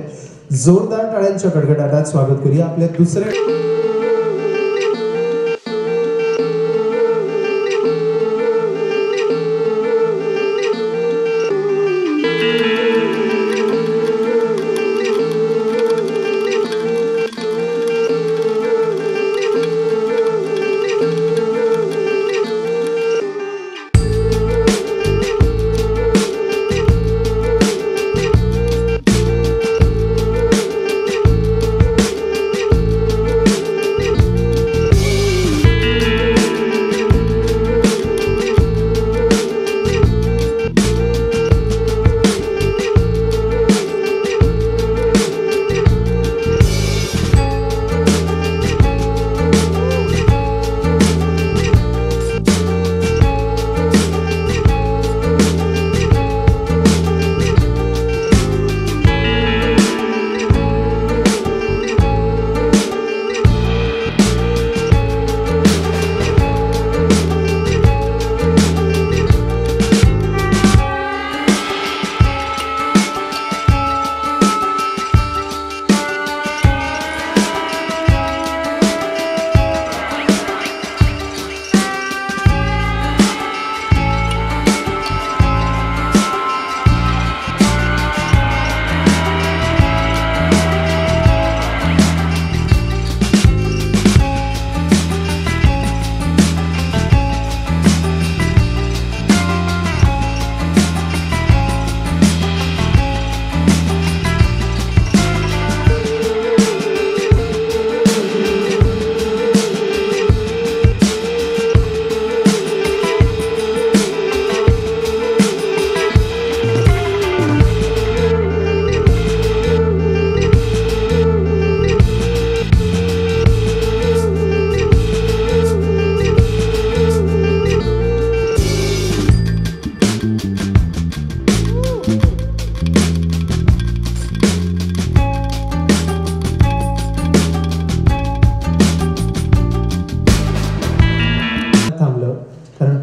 जोरदार टाळ्यांच्या कडकडाटात स्वागत करूया आपल्या दुसऱ्या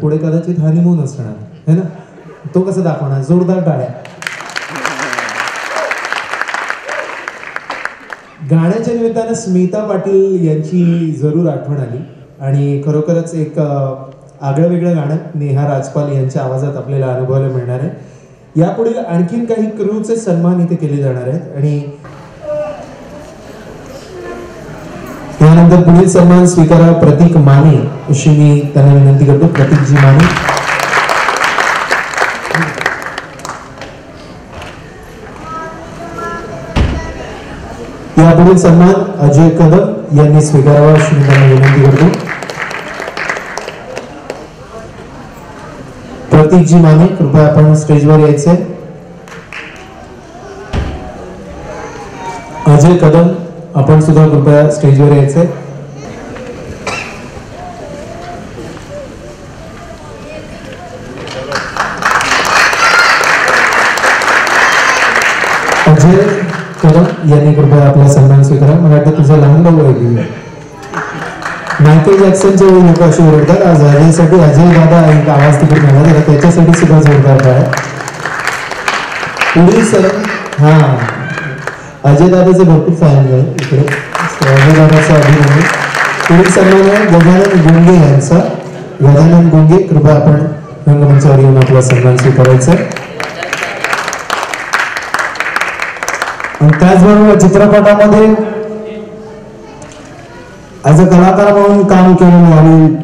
पुढे कदाचित हनीमून असणार है ना, तो कसं दाखवणार. जोरदार टाळ्या. गाण्याच्या निमित्तानं स्मिता पाटील यांची जरूर आठवण आली आणि खरोखरच एक आगळं वेगळं गाणं नेहा राजपाल यांच्या आवाजात आपल्याला अनुभवायला मिळणार आहे. यापुढील आणखीन काही क्रूचे सन्मान इथे केले जाणार आहेत आणि यानंतर पुढील सन्मान स्वीकारा प्रतीक माने अशी मी त्यांना विनंती करतो. प्रतीकजी माने. यापुढील सन्मान अजय कदम यांनी स्वीकारावा अशी मी त्यांना विनंती करतो. प्रतीकजी माने कृपया आपण स्टेजवर यायचे. अजय कदम आपण सुद्धा कृपया स्टेजवर यायचे. अजय कदम यांनी कृपया आपला सन्मान स्वीकारा. मला वाटतं तुझं लहान भाऊ आहे. मायकेल जॅक्सनच्या वेळी लोक अशी ओरडतात. आज अजयसाठी अजय दादा एक आवाज तिकडे मिळाला जरा त्याच्यासाठी सुद्धा जोरदार काय. पुढील सर हा अजय दादाचे भरपूर फॅन आहे इकडे. अजय दादाचा अभिनंदन. पुढील सन्मान आहे गजानन गोंगे यांचा. गजानन गोंगे कृपया आपण रंगमंचावर येऊन आपला सन्मान स्वीकारायचा. आणि त्याचबरोबर चित्रपटामध्ये ॲज अ कलाकार म्हणून काम केलेलं आणि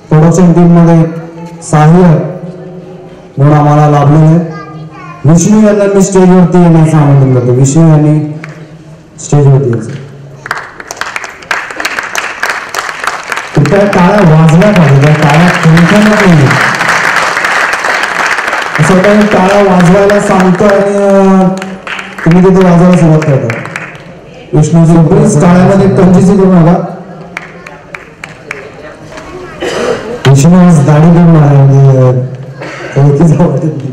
प्रोडक्शन टीममध्ये सहाय्य म्हणून आम्हाला लाभलेले विष्णू यांना मी स्टेजवरती येण्याचं आमंत्रण करतो. विष्णू यांनी स्टेजवरती यायचं. त्या टाळ्या वाजल्या पाहिजे. त्या टाळ्या कोणत्याच नाही असं काही टाळ्या वाजवायला सांगतो आणि तुम्ही तिथे वाजवायला सुरुवात करता. विष्णूची प्लीज टाळ्यामध्ये कंजूसी करू नका. विष्णू आज दाढी करून आला म्हणजे वाटत नाही.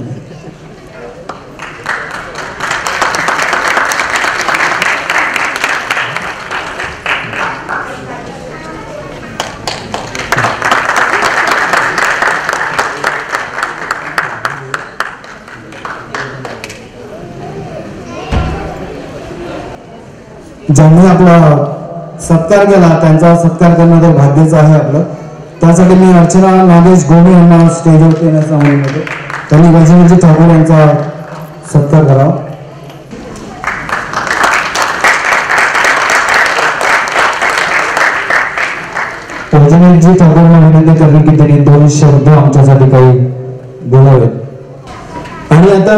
ज्यांनी आपला सत्कार केला त्यांचा सत्कार करणं तर भाग्याचं आहे आपलं. त्यासाठी मी अर्चना नागेश गोमे यांना स्टेजवरती येण्याचं आवाहन करतो. त्यांनी गजाननजी ठाकूर यांचा सत्कार करावा. गजाननजी ठाकूरला विनंती करणे की त्यांनी 2 शब्द आमच्यासाठी काही बोलावेत. आणि आता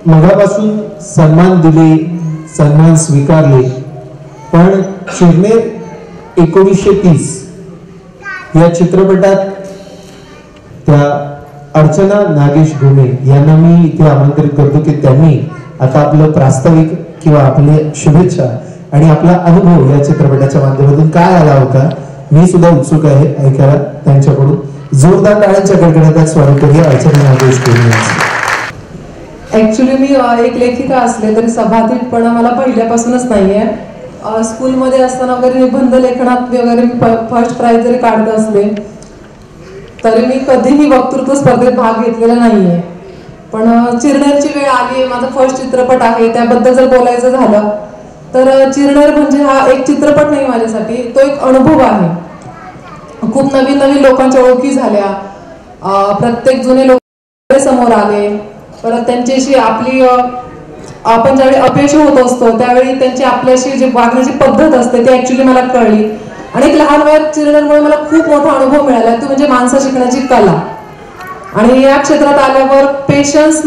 मगापासून सन्मान दिले सन्मान स्वीकारले पण चिरनेर 1930 या चित्रपटात त्या अर्चना नागेश घुमे यांना मी इथे आमंत्रित करतो की त्यांनी आता आपलं प्रास्ताविक किंवा आपले शुभेच्छा आणि आपला अनुभव या चित्रपटाच्या माध्यमातून काय आला होता मी सुद्धा उत्सुक आहे ऐकायला त्यांच्याकडून. जोरदार टाळ्यांच्या कडकडाटात स्वागत करूया अर्चना नागेश घुमे यांचं. ऍक्च्युली मी एक लेखिका असले तरी सभातीतपणा मला पहिल्यापासूनच नाहीये. स्कूलमध्ये असताना वगैरे निबंध लेखनात वगैरे मी फर्स्ट प्राइज जरी काढत असले तरी मी कधीही वक्तृत्व स्पर्धेत भाग घेतलेला नाहीये. पण चिरनेरची वेळ आली. माझा फर्स्ट चित्रपट आहे. त्याबद्दल जर बोलायचं झालं तर चिरनेर म्हणजे हा एक चित्रपट नाही माझ्यासाठी, तो एक अनुभव आहे. खूप नवीन नवीन लोकांच्या ओळखी झाल्या. प्रत्येक जुने लोक समोर आले. परत त्यांच्याशी आपली आपण ज्यावेळी अपयशी होत असतो त्यावेळी त्यांची आपल्याशी जी वागण्याची पद्धत असते ती ऍक्च्युली मला कळली. आणि एक लहान वयात चिरनेरमुळे मला खूप मोठा अनुभव मिळाला. तो म्हणजे माणसं शिकण्याची कला. आणि या क्षेत्रात आल्यावर पेशन्स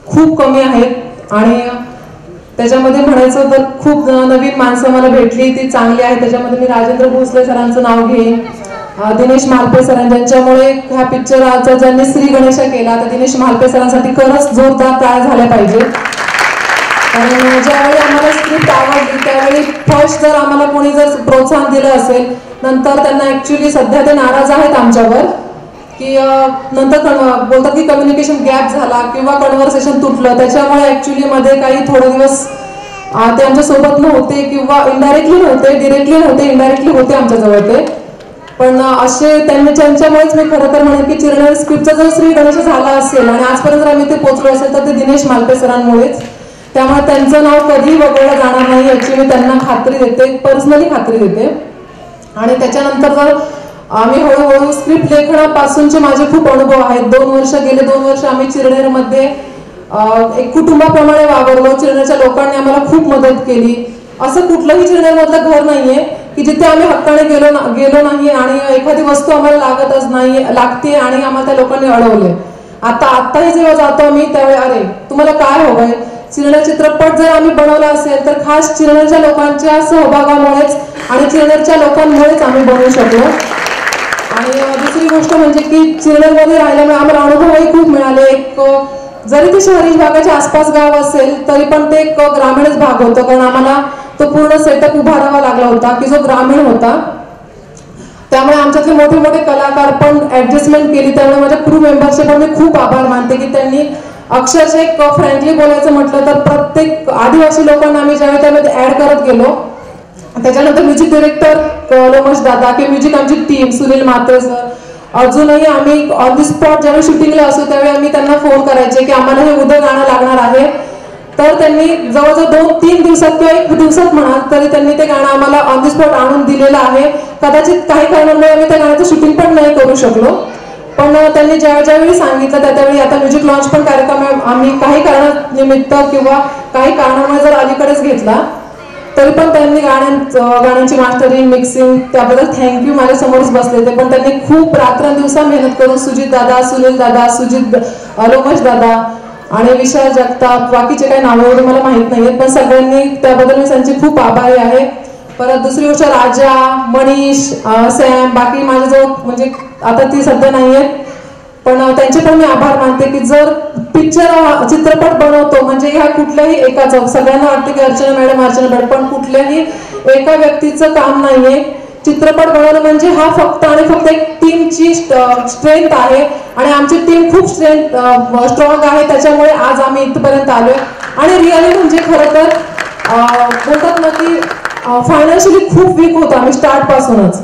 खूप कमी आहेत. आणि त्याच्यामध्ये म्हणायचं तर खूप नवीन माणसं मला भेटली ती चांगली आहे. त्याच्यामध्ये मी राजेंद्र भोसले सरांचं नाव घेईन. दिनेश महालपे सरांनी ज्यांच्यामुळे ह्या पिक्चरचा ज्यांनी श्री गणेशा केला तर दिनेश महालपे सरांसाठी खरंच जोरदार टाळ्या झाल्या पाहिजे. कारण ज्यावेळी आम्हाला स्क्रिप्ट आवडली त्यावेळी फर्स्ट जर आम्हाला कोणी जर प्रोत्साहन दिलं असेल नंतर त्यांना ऍक्च्युली सध्या ते नाराज आहेत आमच्यावर की नंतर बोलतात की कम्युनिकेशन गॅप झाला किंवा कन्व्हर्सेशन तुटलं. त्याच्यामुळे ऍक्च्युली मध्ये काही थोडे दिवस ते आमच्यासोबत नव्हते किंवा इनडायरेक्टली नव्हते, डिरेक्टली नव्हते, इनडायरेक्टली होते आमच्याजवळ ते. पण असे त्यांच्यामुळेच मी खरं तर म्हणेन की चिरनेर स्क्रिप्टचा जर श्री गणेश झाला असेल आणि आजपर्यंत जर आम्ही ते पोहोचलो असेल तर ते दिनेश महालपे सरांमुळेच. त्यामुळे त्यांचं नाव कधीही वगळलं जाणार नाही याची मी त्यांना खात्री देते, पर्सनली खात्री देते. आणि त्याच्यानंतर जर आम्ही हळूहळू स्क्रिप्ट लेखनापासूनचे माझे खूप अनुभव आहेत. 2 वर्ष गेले 2 वर्ष आम्ही चिरनेरमध्ये एक कुटुंबाप्रमाणे वावरलो. चिरनेरच्या लोकांनी आम्हाला खूप मदत केली. असं कुठलंही चिरनेरमधलं घर नाहीये की जिथे आम्ही हक्काने गेलो नाही आणि एखादी वस्तू आम्हाला लागते आणि आम्हाला त्या लोकांनी अडवले. आताही जेव्हा जातो आम्ही त्यावेळी अरे तुम्हाला काय हवंय, चिरनेर चित्रपट जर आम्ही बनवला असेल तर खास चिरनेरच्या लोकांच्या सहभागामुळेच आणि चिरनेरच्या लोकांमुळेच आम्ही बनवू शकलो. आणि दुसरी गोष्ट म्हणजे की चिरनेरमध्ये राहिल्यामुळे आम्हाला अनुभवही खूप मिळाले. एक जरी ते शहरी भागाच्या आसपास गाव असेल तरी पण ते एक ग्रामीणच भाग होतं, कारण आम्हाला तो पूर्ण सेटअप उभारावा लागला होता की जो ग्रामीण होता. त्यामुळे आमच्यातले मोठे मोठे कलाकार पण ऍडजस्टमेंट केली. त्यामुळे माझ्या क्रू मेंबर्सचे पण मी खूप आभार मानते की त्यांनी अक्षरशः एक फ्रँकली बोलायचं म्हटलं तर प्रत्येक आदिवासी लोकांना आम्ही ज्यावेळी त्यामध्ये ऍड करत गेलो. त्याच्यानंतर म्युझिक डिरेक्टर लोमश दादा की म्युझिक आमची टीम सुनील म्हात्रे सर, अजूनही आम्ही ऑन दी स्पॉट ज्यावेळी शूटिंगला असतो त्यावेळी आम्ही त्यांना फोन करायचे की आम्हाला हे उद्या गाणं लागणार आहे. तर त्यांनी जवळजवळ 2-3 दिवसात किंवा 1 दिवसात म्हणा तरी त्यांनी ते गाणं आम्हाला ऑन दी स्पॉट आणून दिलेलं आहे. कदाचित काही कारणांमुळे आम्ही त्या गाण्याचं शूटिंग पण नाही करू शकलो, पण त्यांनी ज्यावेळी सांगितलं त्यावेळी आता म्युझिक लॉन्च पण कार्यक्रम आम्ही काही कारणानिमित्त किंवा काही कारणामुळे जर अलीकडेच घेतला तरी पण त्यांनी गाण्यांची मास्टरिंग मिक्सिंग त्याबद्दल थँक्यू. माझ्या समोरच बसले ते, पण त्यांनी खूप रात्रंदिवसा मेहनत करून सुजित दादा, सुनील दादा, लोमश दादा आणि विशाल जगताप, बाकीचे काही नावं एवढे मला माहित नाहीयेत, पण सगळ्यांनी त्याबद्दल मी त्यांची खूप आभारी आहे. परत दुसरी गोष्ट राजा, मनीष, सॅम, बाकी माझ्याजवळ म्हणजे आता ती सध्या नाहीयेत, पण त्यांचे पण मी आभार मानते की जर चित्रपट बनवतो म्हणजे ह्या कुठल्याही एकाचं, सगळ्यांना वाटतं की अर्चना मॅडम, पण कुठल्याही एका व्यक्तीचं काम नाहीये. चित्रपट बनवणं म्हणजे हा फक्त आणि फक्त एक टीमची स्ट्रेंथ आहे आणि आमची टीम खूप स्ट्रॉंग आहे. त्याच्यामुळे आज आम्ही इथपर्यंत आलोय. आणि रिअली म्हणजे खरं तर बोलतात ना की फायनान्शियली खूप वीक होतो आम्ही स्टार्ट पासूनच,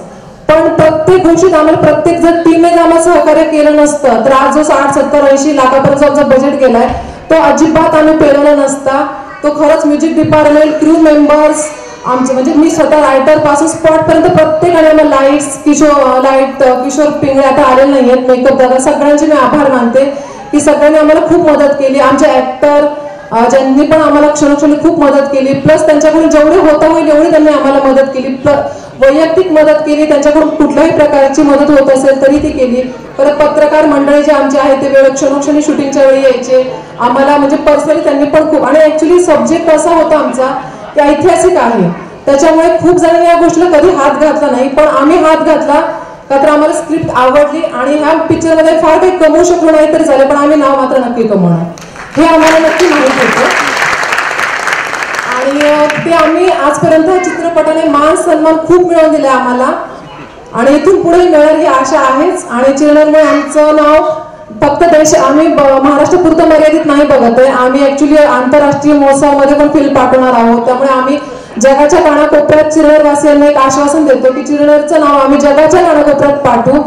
पण प्रत्येक गोष्टीत आम्हाला प्रत्येक जर टीमने आम्हाला सहकार्य केलं नसतं तर आज जो 60-70-80 लाखापर्यंत आमचा बजेट गेलाय तो अजिबात आम्ही पेलवला नसता. तो खरंच म्युझिक डिपार्टमेंट, क्रू मेंबर्स आमचे म्हणजे मी स्वतः रायटर पासून स्पॉट पर्यंत प्रत्येकाने आम्हाला किशोर पिंगळे आता आलेले नाहीयेत, मेकअप दादा, सगळ्यांचे मी आभार मानते की सगळ्यांनी आम्हाला खूप मदत केली. आमचे ऍक्टर ज्यांनी पण आम्हाला क्षणोक्षणी खूप मदत केली, प्लस त्यांच्याकडून जेवढे होता होईल एवढी त्यांनी आम्हाला मदत केली. वैयक्तिक मदत केली, त्यांच्याकडून कुठल्याही प्रकारची मदत होत असेल तरी ती केली. परत पत्रकार मंडळी जे आमचे आहे ते वेळ क्षणोक्षणी शूटिंगच्या वेळी यायचे आम्हाला, म्हणजे पर्सनली त्यांनी पण खूप. आणि ऍक्च्युली सब्जेक्ट असा होता आमचा की ऐतिहासिक आहे, त्याच्यामुळे खूप जणांनी या गोष्टीला कधी हात घातला नाही, पण आम्ही हात घातला का तर आम्हाला स्क्रिप्ट आवडली आणि ह्या पिक्चरमध्ये फार काही कमवू शकलो नाही तरी झालं, पण आम्ही नाव मात्र नक्की कमवणार हे आम्हाला नक्की माहित होतं. आणि ते आम्ही आजपर्यंत चित्रपटाने मान सन्मान खूप मिळवून दिले आम्हाला आणि इथून पुढे मिळेल ही आशा आहेच. आणि चिरनेरमुळे आमचं नाव फक्त आम्ही महाराष्ट्रापुरतं मर्यादित नाही बघत आहे, आम्ही ऍक्च्युली आंतरराष्ट्रीय महोत्सवामध्ये पण फिल्म पाठवणार आहोत. त्यामुळे आम्ही जगाच्या कानाकोपऱ्यात चिरनेरवासियांना एक आश्वासन देतो की चिरनेरचं नाव आम्ही जगाच्या कानाकोपऱ्यात पाठवू.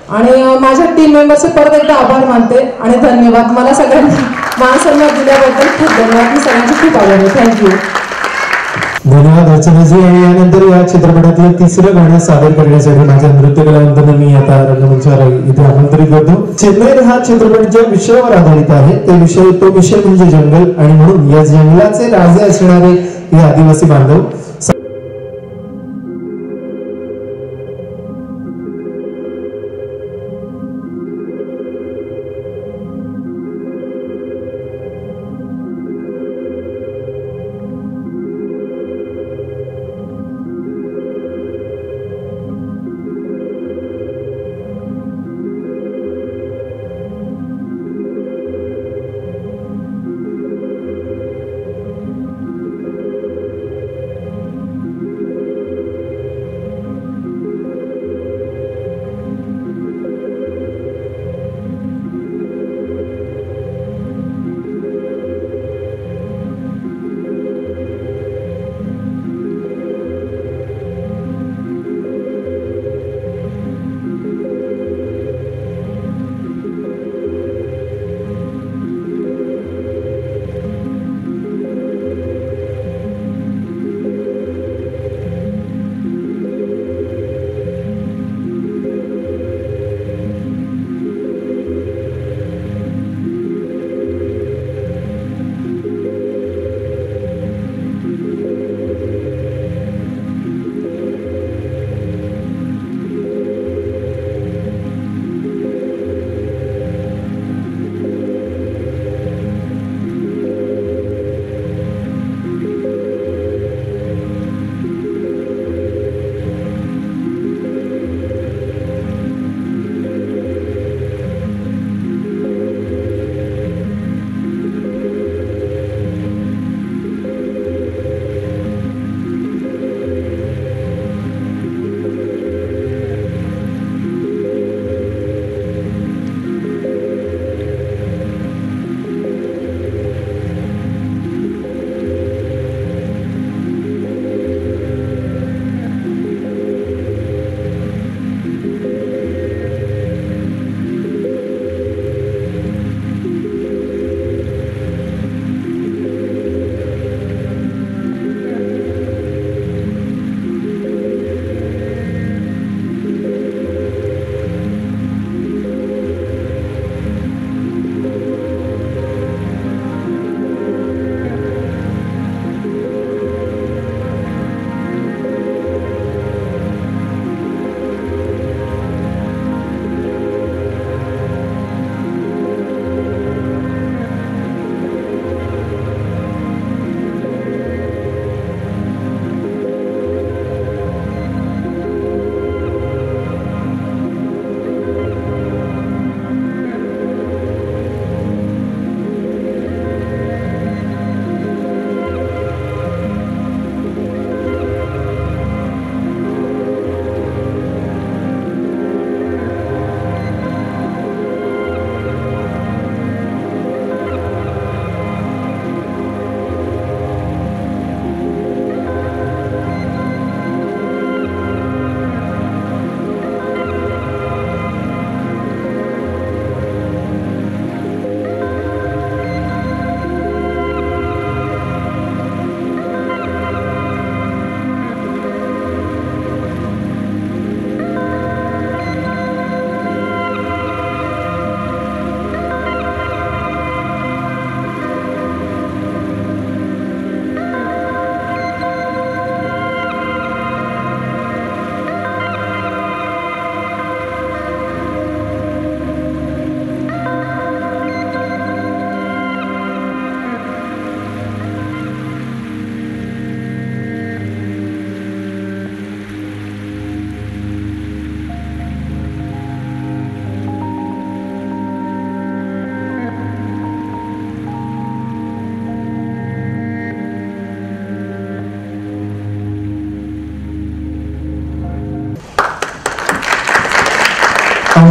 आणि माझ्या टीम मेंबर्सचे परत एकदा आभार मानते आणि धन्यवाद. मला सगळ्यांना मान सन्मान दिल्याबद्दल खूप धन्यवाद. मी सगळ्यांची खूप आभार आहे. थँक्यू. धन्यवाद अर्चनाजी. आणि यानंतर या चित्रपटातलं 3रं गाणं सादर करण्यासाठी माझ्या नृत्य कलावंतांना मी आता रंगमंचावर इथे आमंत्रित करतो. चेन्नई हा चित्रपट ज्या विषयावर आधारित आहे तो विषय म्हणजे जंगल, आणि म्हणून या जंगलाचे राजे असणारे हे आदिवासी बांधव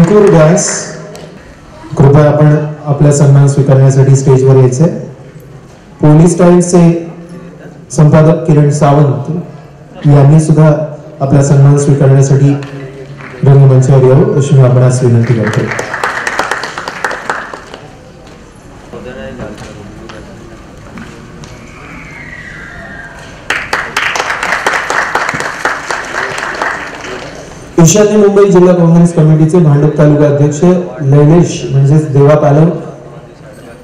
अंकुर व्यास, कृपया आपण आपला सन्मान स्वीकारण्यासाठी स्टेजवर यायचे. पोलीस टाइम्सचे संपादक किरण सावंत यांनी सुद्धा आपला सन्मान स्वीकारण्यासाठी रंगमंचावर यावं अशी मी आपणास विनंती करतो. ईशान्य मुंबई जिल्हा काँग्रेस कमिटीचे भांडूप तालुका अध्यक्ष लैलेश म्हणजेच देवा पालव,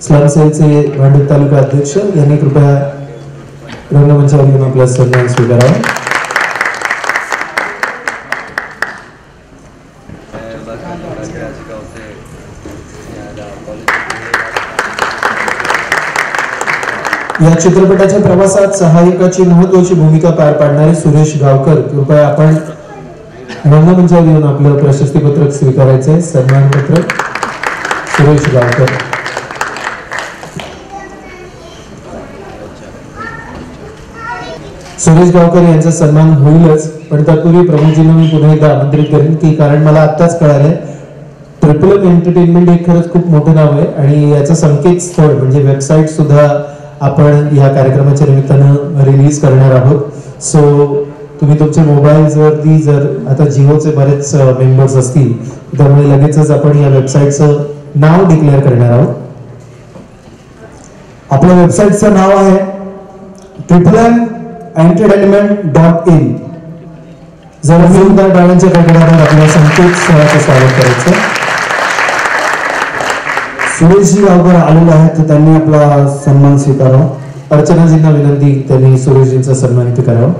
स्लम सेलचे भांडूप तालुका अध्यक्ष यांनी कृपया रंगमंचावर येऊन आपला सन्मान स्वीकारावा. या चित्रपटाच्या प्रवासात सहाय्यकाची महत्वाची भूमिका पार पाडणारे सुरेश गावकर, कृपया आपण रंगमंचावर येऊन आपलं प्रशस्तीपत्रक स्वीकारायचंय. सन्मानपत्रक सुरेश गावकर. सुरेश गावकर यांचा सन्मान होईलच, पण तत्पूर्वी प्रमोदजींना मी पुन्हा एकदा आमंत्रित करेन की कारण मला आत्ताच कळालंय ट्रिपल एंटरटेनमेंट हे खरंच खूप मोठं नाव आहे आणि याचं संकेतस्थळ म्हणजे वेबसाईट सुद्धा आपण या कार्यक्रमाच्या निमित्तानं रिलीज करणार आहोत. सो तुम्ही तुमच्या मोबाईल्सवरती जर आता जिओचे बरेच मेंबर्स असतील त्यामुळे लगेचच आपण या वेबसाईटचं नाव डिक्लेअर करणार आहोत. आपल्या वेबसाईटचं नाव आहे entertainment.in. जरा जोरदार टाळ्यांच्या कडकडाटात आपल्या संकेतस्थळाचं स्वागत करायचं. सुरेशजी गावकर आलेले आहेत तर त्यांनी आपला सन्मान स्वीकारावा. अर्चनाजींना विनंती त्यांनी सुरेशजींचा सन्मानित करावा.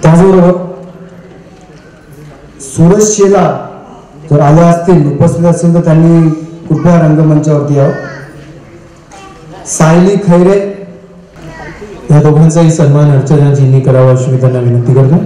त्याचबरोबर सुरेश शेला जर आले असतील, उपस्थित असतील तर त्यांनी कृपया रंगमंचावरती यावं. सायली खैरे या दोघांचाही सन्मान अर्चनाजींनी करावा अशी मी त्यांना विनंती करतो.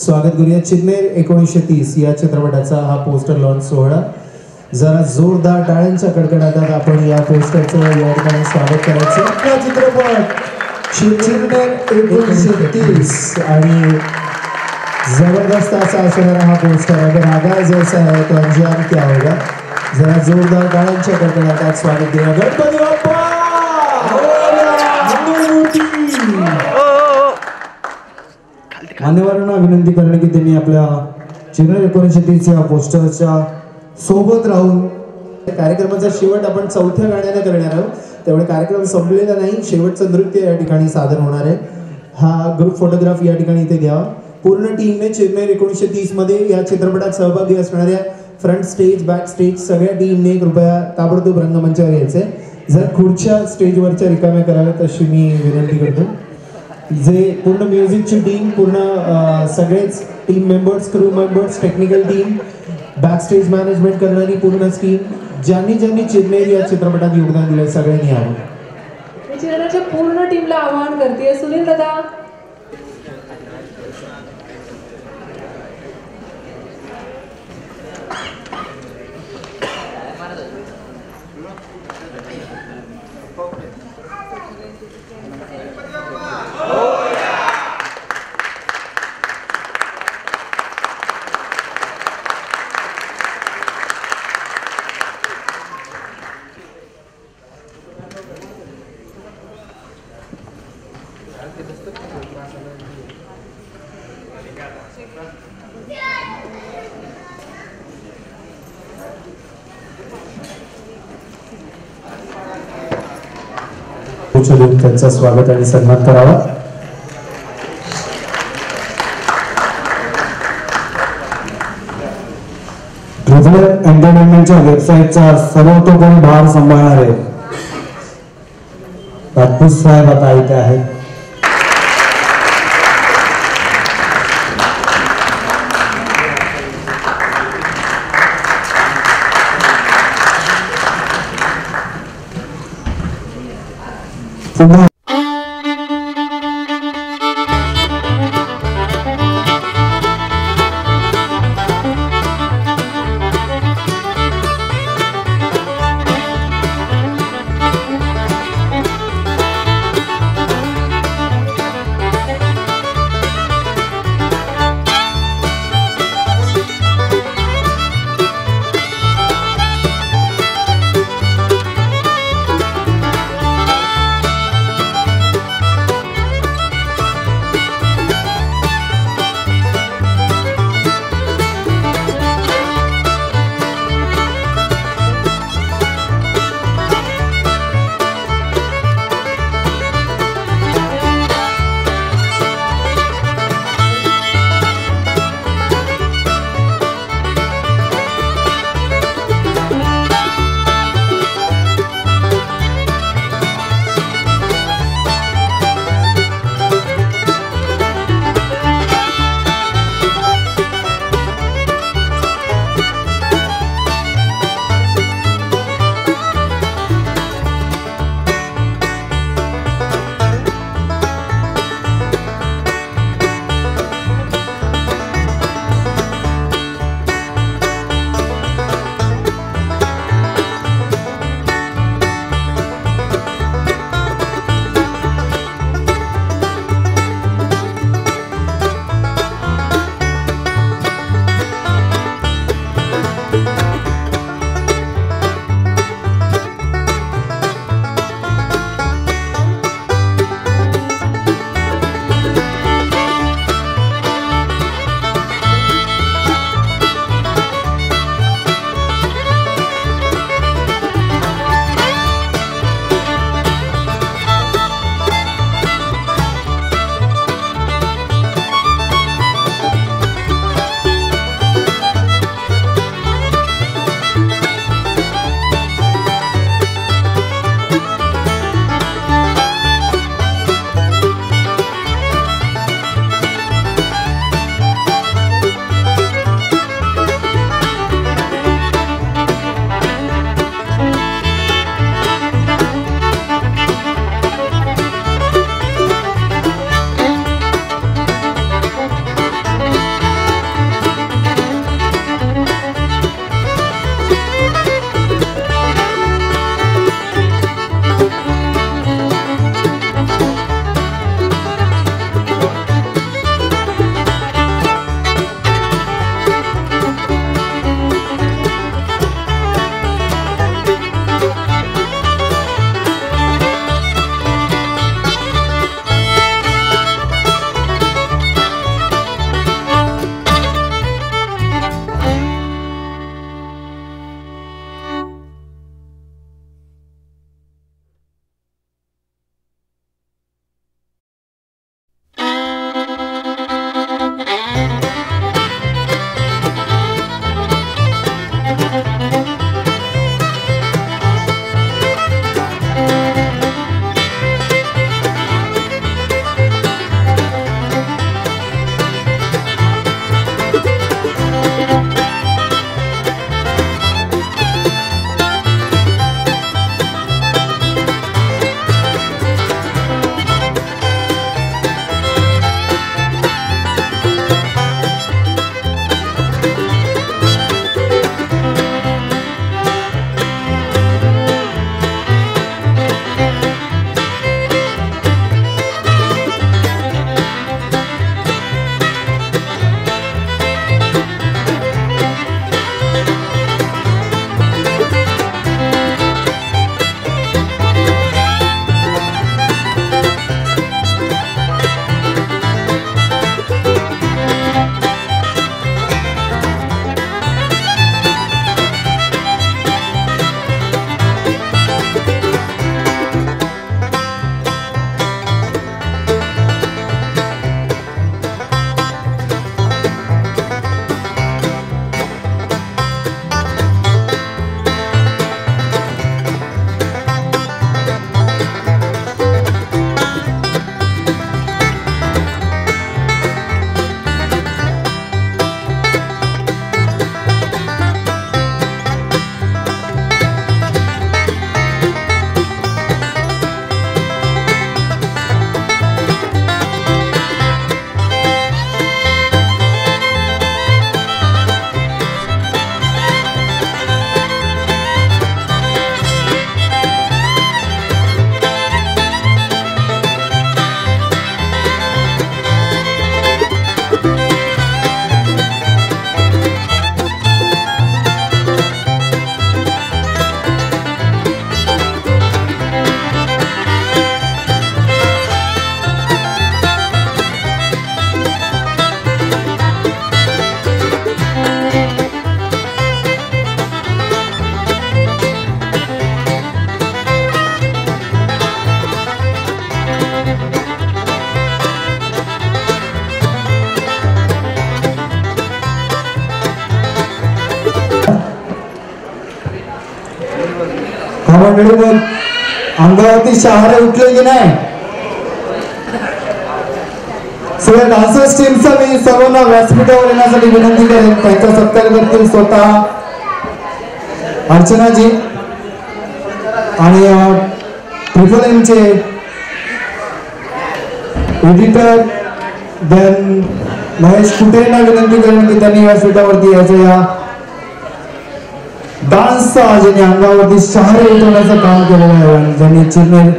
स्वागत करूया चिन्मेर 1930 या चित्रपटाचा हा पोस्टर लॉन्च सोहळा. जरा जोरदार टाळ्यांच्या कडकडाटात आपण या पोस्टरचं या ठिकाणी स्वागत करायचं. हा चित्रपट चिन्मेर 1930 आणि जबरदस्त असा असणारा हा पोस्टर अगर आगा जैसा है तो अंजाम क्या होगा. जरा जोरदार टाळ्यांच्या कडकडाटात स्वागत करूया गणपती बाप्पा. मान्यवरांना विनंती करणे की त्यांनी आपल्या चिन्मेर 1930 या पोस्टरच्या सोबत राहून कार्यक्रमाचा शेवट आपण चौथ्या गाण्याने करणार आहोत. त्यामुळे कार्यक्रम संपलेला नाही, शेवटचं नृत्य या ठिकाणी सादर होणार आहे. हा ग्रुप फोटोग्राफ या ठिकाणी इथे घ्यावा. पूर्ण टीमने चिन्मेर 1930 मध्ये या चित्रपटात सहभागी असणाऱ्या फ्रंट स्टेज बॅक स्टेज सगळ्या टीमने कृपया ताबडतोब रंगमंचावर यायचे. जर खुर्च्या स्टेजवरच्या रिकाम्या कराव्यात अशी मी विनंती करतो. जे पूर्ण म्युझिकची टीम, पूर्ण सगळेच team members, crew members, technical team, back stage management करणारी पूर्ण टीम, ज्यांनी ज्यांनी चिन्मेर या चित्रपटात योगदान दिलं सगळ्यांनी यावं. चित्रपटाच्या पूर्ण टीमला आवाहन करते सुनील दादा. देऊन त्यांचा स्वागत आणि सन्मान करावा. एंटरटेनमेंटच्या वेबसाईटचा सर्वतोपरी भार सांभाळणार आहे राजपूत साहेब आता इथे आहेत. पुन्हा हा मंडळी मग अंगावरती शहारे उठले की नाही? सगळ्या डान्सर्स टीमचा मी सर्वांना व्यासपीठावर येण्यासाठी विनंती करेन. त्यांचा सत्कार करतील स्वतः अर्चनाजी आणि ट्रिपल एमचे एडिटर देन महेश कुटेंना विनंती करेन की त्यांनी व्यासपीठावरती यायचं. या डान्सचा ज्यांनी अंगावरती शहारे उठवण्याचं काम केलेलं आहे आणि ज्यांनी चिरनेर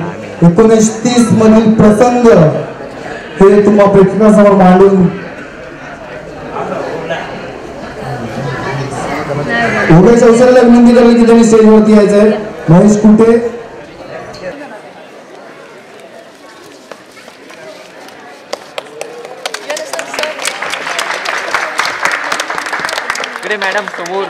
1930 मधील प्रसंग हे तुम्हा प्रेक्षकांसमोर मांडून योगेश अवसरला विनंती करली की त्यांनी स्टेजवरती यायचंय. महेश कुटे इकडे मॅडम समोर.